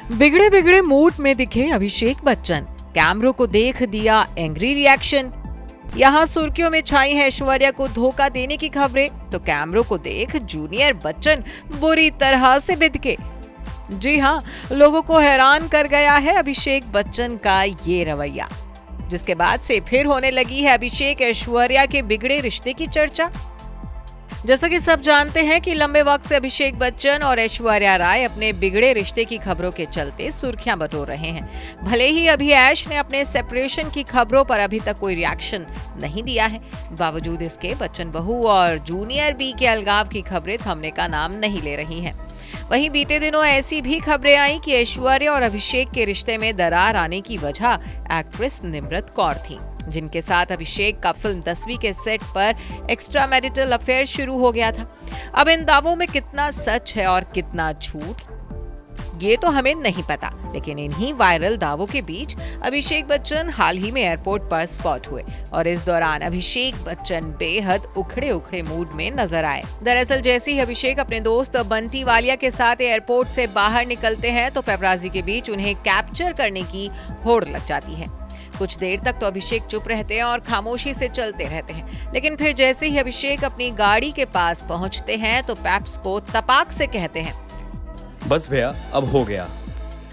बिगड़े बिगड़े मूड में दिखे अभिषेक बच्चन, कैमरों को देख दिया एंग्री रिएक्शन। यहाँ सुर्खियों में छाई है ऐश्वर्या को धोखा देने की खबरें, तो कैमरों को देख जूनियर बच्चन बुरी तरह से बिदके। जी हाँ, लोगों को हैरान कर गया है अभिषेक बच्चन का ये रवैया, जिसके बाद से फिर होने लगी है अभिषेक ऐश्वर्या के बिगड़े रिश्ते की चर्चा। जैसा कि सब जानते हैं कि लंबे वक्त से अभिषेक बच्चन और ऐश्वर्या राय अपने बिगड़े रिश्ते की खबरों के चलते सुर्खियां बटोर रहे हैं। भले ही अभी ऐश ने अपने सेपरेशन की खबरों पर अभी तक कोई रिएक्शन नहीं दिया है, बावजूद इसके बच्चन बहू और जूनियर बी के अलगाव की खबरें थमने का नाम नहीं ले रही हैं। वहीं बीते दिनों ऐसी भी खबरें आई कि ऐश्वर्या और अभिषेक के रिश्ते में दरार आने की वजह एक्ट्रेस निम्रत कौर थी, जिनके साथ अभिषेक का फिल्म 10वीं के सेट पर एक्स्ट्रा मैरिटल अफेयर शुरू हो गया था। अब इन दावों में कितना सच है और कितना झूठ, ये तो हमें नहीं पता, लेकिन इन्हीं वायरल दावों के बीच अभिषेक बच्चन हाल ही में एयरपोर्ट पर स्पॉट हुए और इस दौरान अभिषेक बच्चन बेहद उखड़े उखड़े मूड में नजर आए। दरअसल जैसे ही अभिषेक अपने दोस्त बंटी वालिया के साथ एयरपोर्ट से बाहर निकलते हैं तो पेपराजी के बीच उन्हें कैप्चर करने की होड़ लग जाती है। कुछ देर तक तो अभिषेक चुप रहते हैं और खामोशी से चलते रहते हैं, लेकिन फिर जैसे ही अभिषेक अपनी गाड़ी के पास पहुंचते हैं तो पैप्स को तपाक से कहते हैं, बस भैया अब हो गया।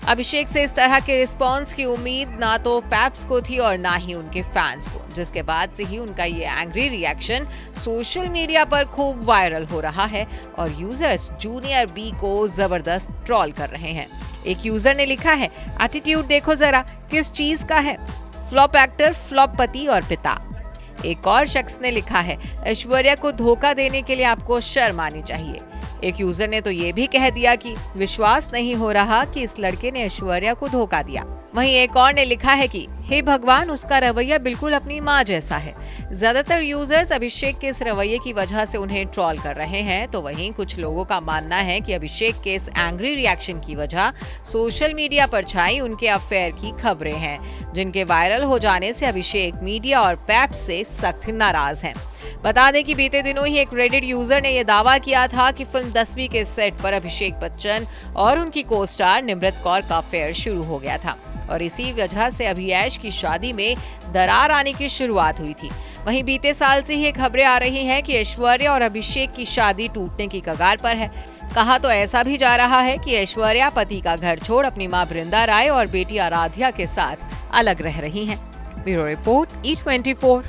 अभिषेक से इस तरह के रिस्पांस की उम्मीद ना तो पैप्स को थी और ना ही उनके फैंस को, जिसके बाद से ही उनका ये एंग्री रिएक्शन सोशल मीडिया पर खूब वायरल हो रहा है और यूजर्स जूनियर बी को जबरदस्त ट्रोल कर रहे हैं। एक यूजर ने लिखा है, एटीट्यूड देखो जरा किस चीज का है, फ्लॉप एक्टर, फ्लॉप पति और पिता। एक और शख्स ने लिखा है, ऐश्वर्या को धोखा देने के लिए आपको शर्म आनी चाहिए। एक यूजर ने तो ये भी कह दिया कि विश्वास नहीं हो रहा कि इस लड़के ने ऐश्वर्या को धोखा दिया। वहीं एक और ने लिखा है कि हे भगवान, उसका रवैया बिल्कुल अपनी माँ जैसा है। ज्यादातर यूजर्स अभिषेक के इस रवैये की वजह से उन्हें ट्रोल कर रहे हैं, तो वहीं कुछ लोगों का मानना है कि अभिषेक के इस एंग्री रिएक्शन की वजह सोशल मीडिया पर छाई उनके अफेयर की खबरें हैं, जिनके वायरल हो जाने से अभिषेक मीडिया और पैप्स से सख्त नाराज हैं। बता दें कि बीते दिनों ही एक रेडिट यूजर ने यह दावा किया था कि फिल्म 10वीं के सेट पर अभिषेक बच्चन और उनकी को स्टार निम्रत कौर का अफेयर शुरू हो गया था और इसी वजह से अभी ऐश की शादी में दरार आने की शुरुआत हुई थी। वहीं बीते साल से ही खबरें आ रही हैं कि ऐश्वर्या और अभिषेक की शादी टूटने की कगार पर है। कहा तो ऐसा भी जा रहा है कि ऐश्वर्या पति का घर छोड़ अपनी मां बृंदा राय और बेटी आराध्या के साथ अलग रह रही हैं। Bureau report E24।